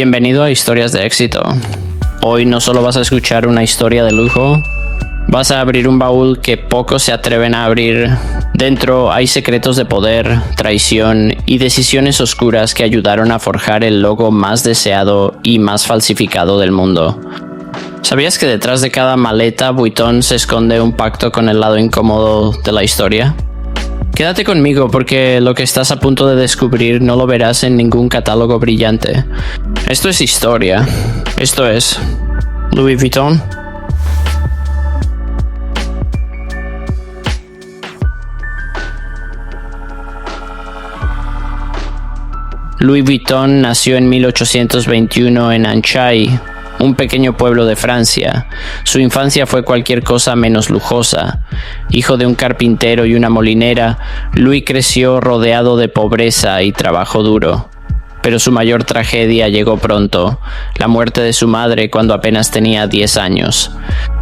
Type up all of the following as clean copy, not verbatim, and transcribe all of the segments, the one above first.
Bienvenido a Historias de Éxito. Hoy no solo vas a escuchar una historia de lujo, vas a abrir un baúl que pocos se atreven a abrir. Dentro hay secretos de poder, traición y decisiones oscuras que ayudaron a forjar el logo más deseado y más falsificado del mundo. ¿Sabías que detrás de cada maleta Vuitton se esconde un pacto con el lado incómodo de la historia? Quédate conmigo porque lo que estás a punto de descubrir no lo verás en ningún catálogo brillante. Esto es historia. Esto es Louis Vuitton. Louis Vuitton nació en 1821 en Anchay, un pequeño pueblo de Francia. Su infancia fue cualquier cosa menos lujosa. Hijo de un carpintero y una molinera, Louis creció rodeado de pobreza y trabajo duro. Pero su mayor tragedia llegó pronto, la muerte de su madre cuando apenas tenía 10 años.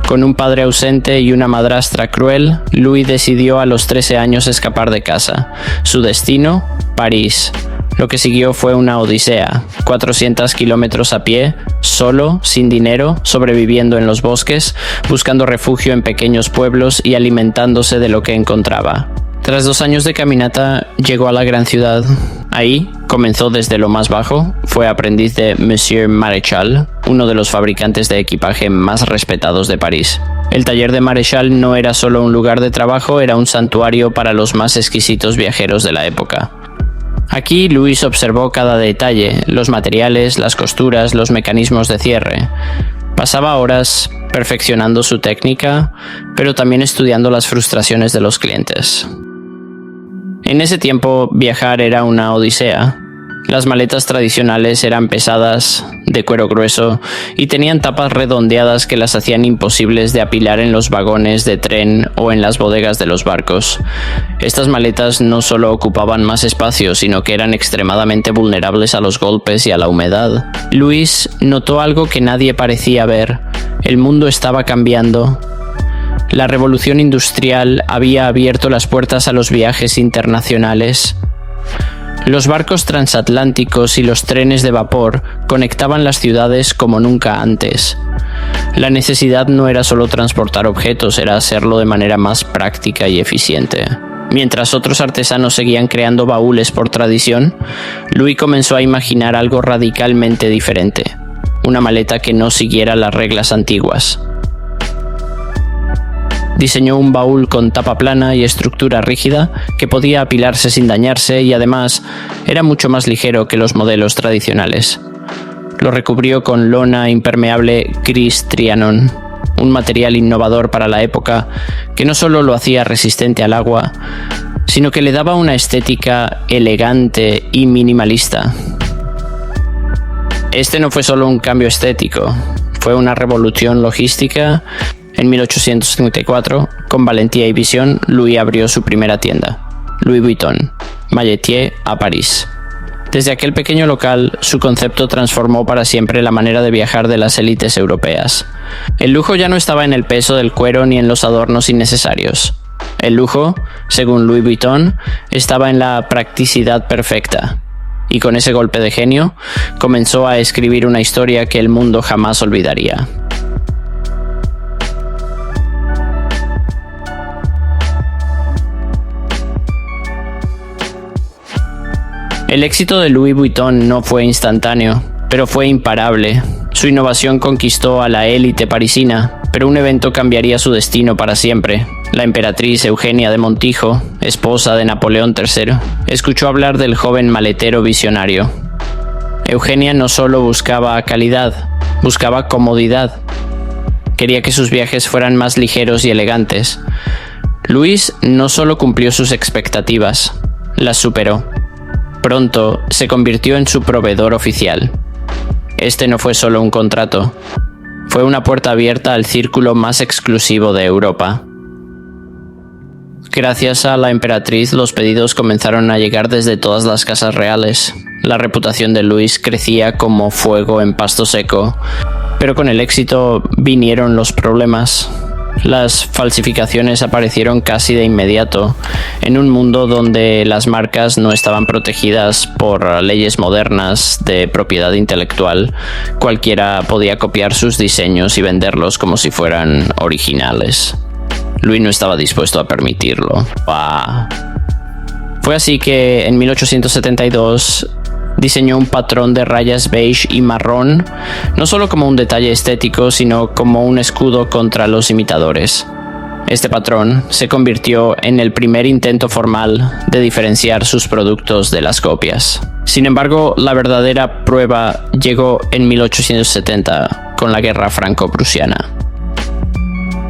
Con un padre ausente y una madrastra cruel, Louis decidió a los 13 años escapar de casa. Su destino, París. Lo que siguió fue una odisea, 400 kilómetros a pie, solo, sin dinero, sobreviviendo en los bosques, buscando refugio en pequeños pueblos y alimentándose de lo que encontraba. Tras 2 años de caminata, llegó a la gran ciudad. Ahí, comenzó desde lo más bajo, fue aprendiz de Monsieur Maréchal, uno de los fabricantes de equipaje más respetados de París. El taller de Maréchal no era solo un lugar de trabajo, era un santuario para los más exquisitos viajeros de la época. Aquí Louis observó cada detalle, los materiales, las costuras, los mecanismos de cierre. Pasaba horas perfeccionando su técnica, pero también estudiando las frustraciones de los clientes. En ese tiempo, viajar era una odisea. Las maletas tradicionales eran pesadas, de cuero grueso, y tenían tapas redondeadas que las hacían imposibles de apilar en los vagones de tren o en las bodegas de los barcos. Estas maletas no solo ocupaban más espacio, sino que eran extremadamente vulnerables a los golpes y a la humedad. Louis notó algo que nadie parecía ver. El mundo estaba cambiando. La revolución industrial había abierto las puertas a los viajes internacionales. Los barcos transatlánticos y los trenes de vapor conectaban las ciudades como nunca antes. La necesidad no era solo transportar objetos, era hacerlo de manera más práctica y eficiente. Mientras otros artesanos seguían creando baúles por tradición, Louis comenzó a imaginar algo radicalmente diferente, una maleta que no siguiera las reglas antiguas. Diseñó un baúl con tapa plana y estructura rígida que podía apilarse sin dañarse y además era mucho más ligero que los modelos tradicionales. Lo recubrió con lona impermeable gris Trianon, un material innovador para la época que no solo lo hacía resistente al agua, sino que le daba una estética elegante y minimalista. Este no fue solo un cambio estético, fue una revolución logística. En 1854, con valentía y visión, Louis abrió su primera tienda, Louis Vuitton, Mailletier, a París. Desde aquel pequeño local, su concepto transformó para siempre la manera de viajar de las élites europeas. El lujo ya no estaba en el peso del cuero ni en los adornos innecesarios. El lujo, según Louis Vuitton, estaba en la practicidad perfecta. Y con ese golpe de genio, comenzó a escribir una historia que el mundo jamás olvidaría. El éxito de Louis Vuitton no fue instantáneo, pero fue imparable. Su innovación conquistó a la élite parisina, pero un evento cambiaría su destino para siempre. La emperatriz Eugenia de Montijo, esposa de Napoleón III, escuchó hablar del joven maletero visionario. Eugenia no solo buscaba calidad, buscaba comodidad. Quería que sus viajes fueran más ligeros y elegantes. Louis no solo cumplió sus expectativas, las superó. Pronto se convirtió en su proveedor oficial. Este no fue solo un contrato, fue una puerta abierta al círculo más exclusivo de Europa. Gracias a la emperatriz, los pedidos comenzaron a llegar desde todas las casas reales. La reputación de Louis crecía como fuego en pasto seco, pero con el éxito vinieron los problemas. Las falsificaciones aparecieron casi de inmediato, en un mundo donde las marcas no estaban protegidas por leyes modernas de propiedad intelectual. Cualquiera podía copiar sus diseños y venderlos como si fueran originales. Louis no estaba dispuesto a permitirlo. Fue así que en 1872 diseñó un patrón de rayas beige y marrón, no solo como un detalle estético, sino como un escudo contra los imitadores. Este patrón se convirtió en el primer intento formal de diferenciar sus productos de las copias. Sin embargo, la verdadera prueba llegó en 1870 con la Guerra Franco-Prusiana.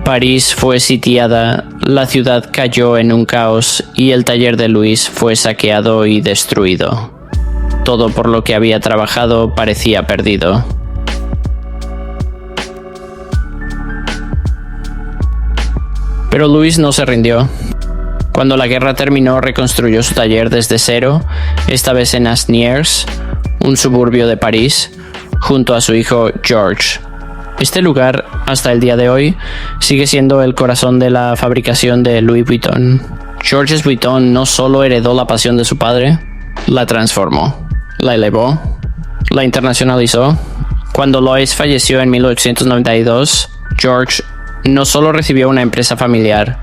París fue sitiada, la ciudad cayó en un caos y el taller de Louis fue saqueado y destruido. Todo por lo que había trabajado parecía perdido. Pero Louis no se rindió. Cuando la guerra terminó, reconstruyó su taller desde cero, esta vez en Asnières, un suburbio de París, junto a su hijo George. Este lugar, hasta el día de hoy, sigue siendo el corazón de la fabricación de Louis Vuitton. Georges Vuitton no solo heredó la pasión de su padre, la transformó. La elevó, la internacionalizó. Cuando Louis falleció en 1892, George no solo recibió una empresa familiar,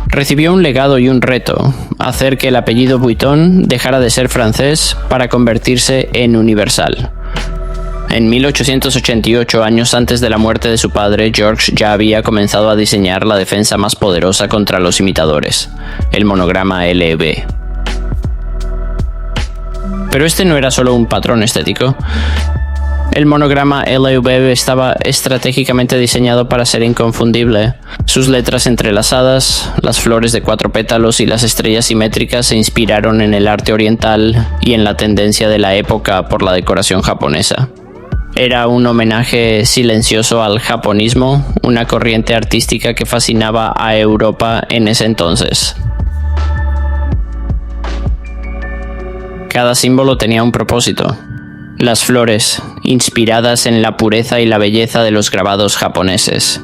recibió un legado y un reto: hacer que el apellido Vuitton dejara de ser francés para convertirse en universal. En 1888, años antes de la muerte de su padre, George ya había comenzado a diseñar la defensa más poderosa contra los imitadores, el monograma LV. Pero este no era solo un patrón estético. El monograma LV estaba estratégicamente diseñado para ser inconfundible. Sus letras entrelazadas, las flores de 4 pétalos y las estrellas simétricas se inspiraron en el arte oriental y en la tendencia de la época por la decoración japonesa. Era un homenaje silencioso al japonismo, una corriente artística que fascinaba a Europa en ese entonces. Cada símbolo tenía un propósito. Las flores, inspiradas en la pureza y la belleza de los grabados japoneses.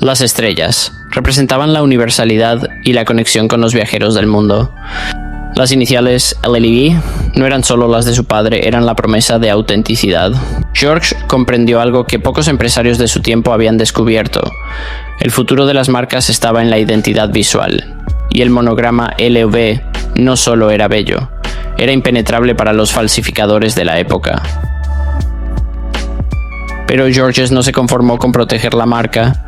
Las estrellas representaban la universalidad y la conexión con los viajeros del mundo. Las iniciales LLV no eran solo las de su padre, eran la promesa de autenticidad. George comprendió algo que pocos empresarios de su tiempo habían descubierto. El futuro de las marcas estaba en la identidad visual. Y el monograma LV no solo era bello, era impenetrable para los falsificadores de la época. Pero Georges no se conformó con proteger la marca.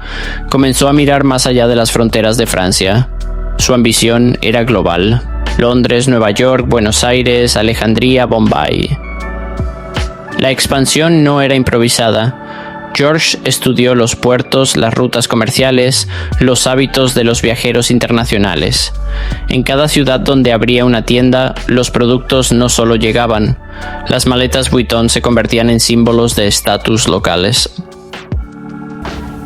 Comenzó a mirar más allá de las fronteras de Francia. Su ambición era global. Londres, Nueva York, Buenos Aires, Alejandría, Bombay. La expansión no era improvisada. George estudió los puertos, las rutas comerciales, los hábitos de los viajeros internacionales. En cada ciudad donde abría una tienda, los productos no solo llegaban. Las maletas Vuitton se convertían en símbolos de estatus locales.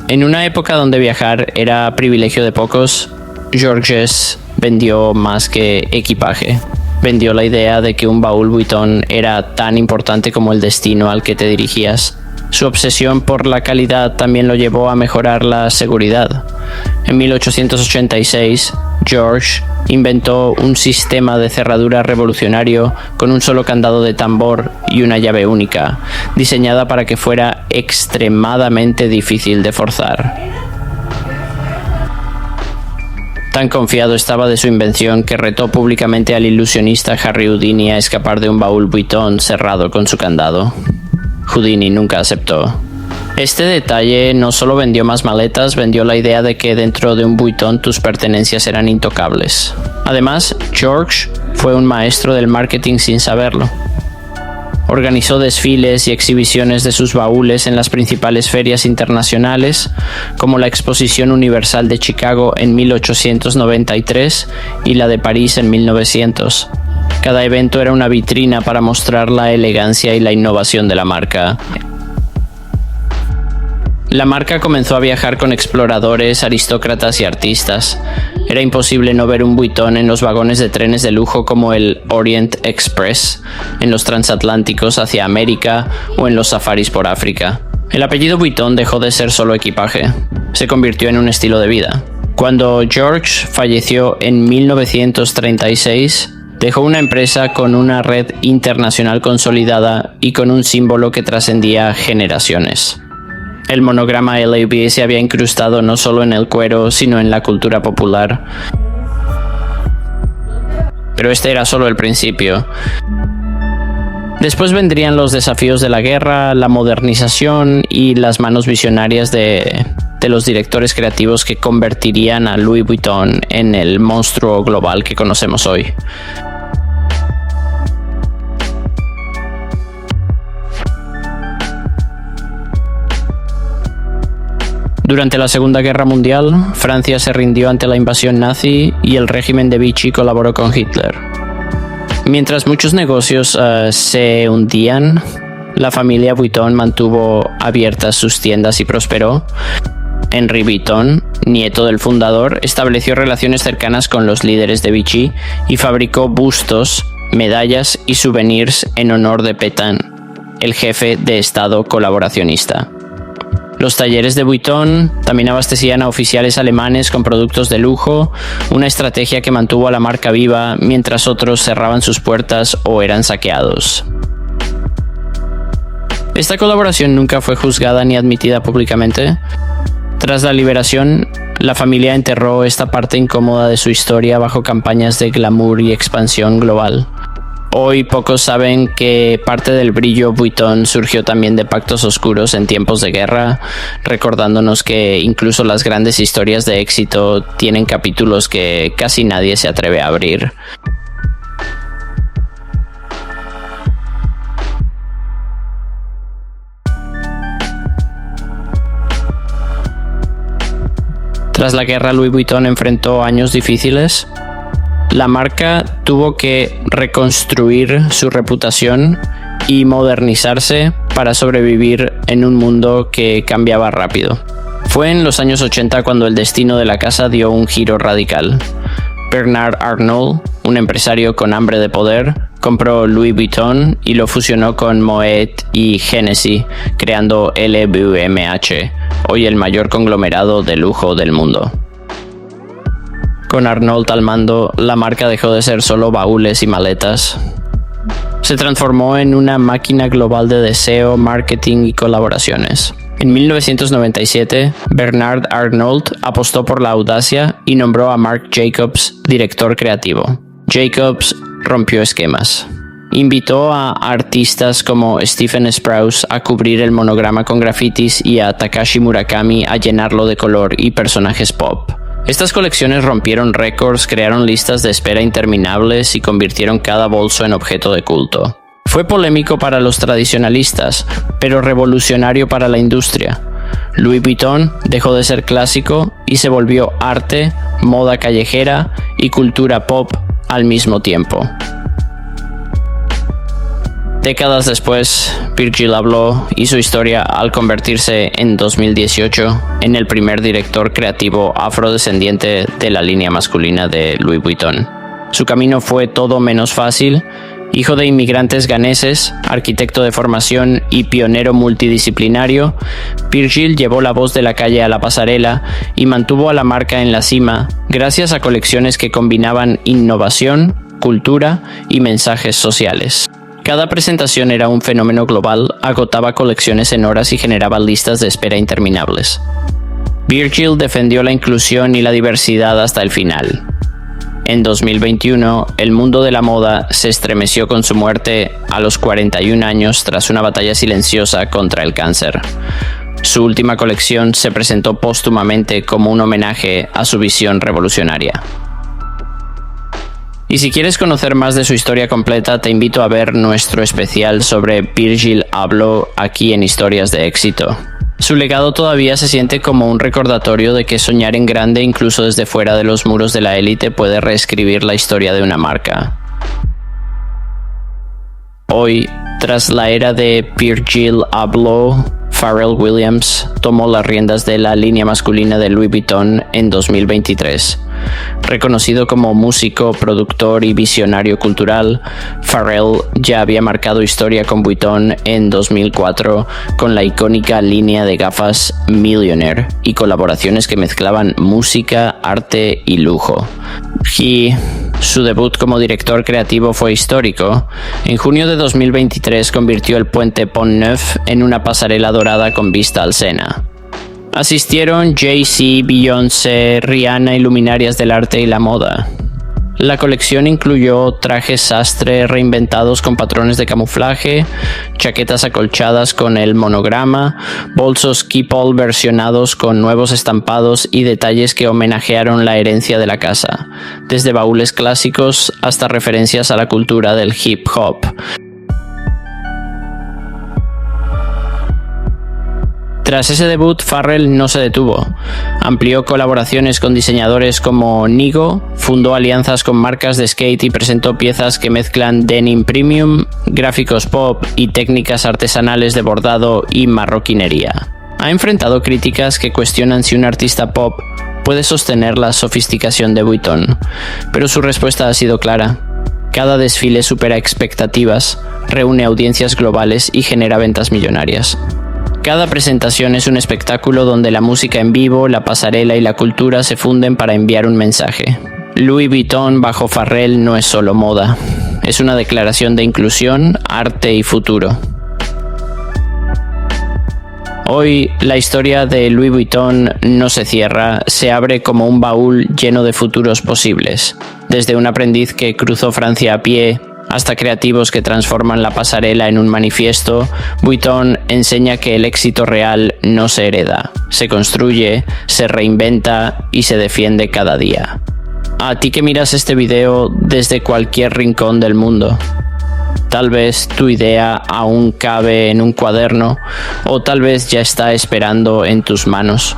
En una época donde viajar era privilegio de pocos, Georges vendió más que equipaje. Vendió la idea de que un baúl Vuitton era tan importante como el destino al que te dirigías. Su obsesión por la calidad también lo llevó a mejorar la seguridad. En 1886, George inventó un sistema de cerradura revolucionario con un solo candado de tambor y una llave única, diseñada para que fuera extremadamente difícil de forzar. Tan confiado estaba de su invención que retó públicamente al ilusionista Harry Houdini a escapar de un baúl Vuitton cerrado con su candado. Houdini nunca aceptó. Este detalle no solo vendió más maletas, vendió la idea de que dentro de un Vuitton tus pertenencias eran intocables. Además, George fue un maestro del marketing sin saberlo. Organizó desfiles y exhibiciones de sus baúles en las principales ferias internacionales, como la Exposición Universal de Chicago en 1893 y la de París en 1900. Cada evento era una vitrina para mostrar la elegancia y la innovación de la marca. La marca comenzó a viajar con exploradores, aristócratas y artistas. Era imposible no ver un Vuitton en los vagones de trenes de lujo como el Orient Express, en los transatlánticos hacia América o en los safaris por África. El apellido Vuitton dejó de ser solo equipaje, se convirtió en un estilo de vida. Cuando George falleció en 1936, dejó una empresa con una red internacional consolidada y con un símbolo que trascendía generaciones. El monograma LAB se había incrustado no solo en el cuero, sino en la cultura popular. Pero este era solo el principio. Después vendrían los desafíos de la guerra, la modernización y las manos visionarias de los directores creativos que convertirían a Louis Vuitton en el monstruo global que conocemos hoy. Durante la Segunda Guerra Mundial, Francia se rindió ante la invasión nazi y el régimen de Vichy colaboró con Hitler. Mientras muchos negocios se hundían, la familia Vuitton mantuvo abiertas sus tiendas y prosperó. Henri Vuitton, nieto del fundador, estableció relaciones cercanas con los líderes de Vichy y fabricó bustos, medallas y souvenirs en honor de Pétain, el jefe de Estado colaboracionista. Los talleres de Vuitton también abastecían a oficiales alemanes con productos de lujo, una estrategia que mantuvo a la marca viva mientras otros cerraban sus puertas o eran saqueados. Esta colaboración nunca fue juzgada ni admitida públicamente. Tras la liberación, la familia enterró esta parte incómoda de su historia bajo campañas de glamour y expansión global. Hoy pocos saben que parte del brillo Vuitton surgió también de pactos oscuros en tiempos de guerra, recordándonos que incluso las grandes historias de éxito tienen capítulos que casi nadie se atreve a abrir. Tras la guerra, Louis Vuitton enfrentó años difíciles. La marca tuvo que reconstruir su reputación y modernizarse para sobrevivir en un mundo que cambiaba rápido. Fue en los años 80 cuando el destino de la casa dio un giro radical. Bernard Arnault, un empresario con hambre de poder, compró Louis Vuitton y lo fusionó con Moet y Hennessy, creando LVMH, hoy el mayor conglomerado de lujo del mundo. Con Arnault al mando, la marca dejó de ser solo baúles y maletas. Se transformó en una máquina global de deseo, marketing y colaboraciones. En 1997, Bernard Arnault apostó por la audacia y nombró a Marc Jacobs director creativo. Jacobs rompió esquemas. Invitó a artistas como Stephen Sprouse a cubrir el monograma con grafitis y a Takashi Murakami a llenarlo de color y personajes pop. Estas colecciones rompieron récords, crearon listas de espera interminables y convirtieron cada bolso en objeto de culto. Fue polémico para los tradicionalistas, pero revolucionario para la industria. Louis Vuitton dejó de ser clásico y se volvió arte, moda callejera y cultura pop al mismo tiempo. Décadas después, Virgil Abloh hizo historia al convertirse en 2018 en el primer director creativo afrodescendiente de la línea masculina de Louis Vuitton. Su camino fue todo menos fácil. Hijo de inmigrantes ganeses, arquitecto de formación y pionero multidisciplinario, Virgil llevó la voz de la calle a la pasarela y mantuvo a la marca en la cima gracias a colecciones que combinaban innovación, cultura y mensajes sociales. Cada presentación era un fenómeno global, agotaba colecciones en horas y generaba listas de espera interminables. Virgil defendió la inclusión y la diversidad hasta el final. En 2021, el mundo de la moda se estremeció con su muerte a los 41 años tras una batalla silenciosa contra el cáncer. Su última colección se presentó póstumamente como un homenaje a su visión revolucionaria. Y si quieres conocer más de su historia completa, te invito a ver nuestro especial sobre Virgil Abloh aquí en Historias de Éxito. Su legado todavía se siente como un recordatorio de que soñar en grande, incluso desde fuera de los muros de la élite, puede reescribir la historia de una marca. Hoy, tras la era de Virgil Abloh, Pharrell Williams, tomó las riendas de la línea masculina de Louis Vuitton en 2023. Reconocido como músico, productor y visionario cultural, Pharrell ya había marcado historia con Vuitton en 2004 con la icónica línea de gafas Millionaire y colaboraciones que mezclaban música, arte y lujo. Y su debut como director creativo fue histórico. En junio de 2023 convirtió el puente Pont Neuf en una pasarela dorada con vista al Sena. Asistieron Jay-Z, Beyoncé, Rihanna y luminarias del arte y la moda. La colección incluyó trajes sastre reinventados con patrones de camuflaje, chaquetas acolchadas con el monograma, bolsos Keepall versionados con nuevos estampados y detalles que homenajearon la herencia de la casa, desde baúles clásicos hasta referencias a la cultura del hip hop. Tras ese debut, Pharrell no se detuvo. Amplió colaboraciones con diseñadores como Nigo, fundó alianzas con marcas de skate y presentó piezas que mezclan denim premium, gráficos pop y técnicas artesanales de bordado y marroquinería. Ha enfrentado críticas que cuestionan si un artista pop puede sostener la sofisticación de Vuitton, pero su respuesta ha sido clara. Cada desfile supera expectativas, reúne audiencias globales y genera ventas millonarias. Cada presentación es un espectáculo donde la música en vivo, la pasarela y la cultura se funden para enviar un mensaje. Louis Vuitton bajo Pharrell no es solo moda, es una declaración de inclusión, arte y futuro. Hoy la historia de Louis Vuitton no se cierra, se abre como un baúl lleno de futuros posibles. Desde un aprendiz que cruzó Francia a pie, hasta creativos que transforman la pasarela en un manifiesto, Vuitton enseña que el éxito real no se hereda, se construye, se reinventa y se defiende cada día. A ti que miras este video desde cualquier rincón del mundo, tal vez tu idea aún cabe en un cuaderno o tal vez ya está esperando en tus manos.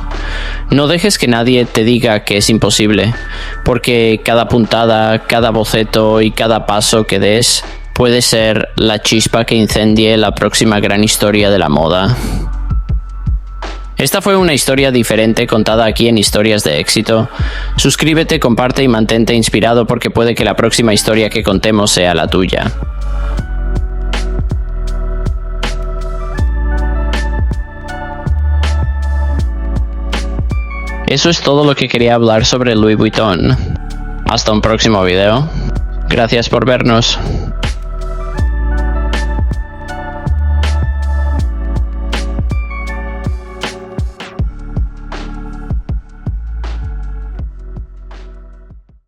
No dejes que nadie te diga que es imposible, porque cada puntada, cada boceto y cada paso que des puede ser la chispa que incendie la próxima gran historia de la moda. Esta fue una historia diferente contada aquí en Historias de Éxito. Suscríbete, comparte y mantente inspirado porque puede que la próxima historia que contemos sea la tuya. Eso es todo lo que quería hablar sobre Louis Vuitton. Hasta un próximo video. Gracias por vernos.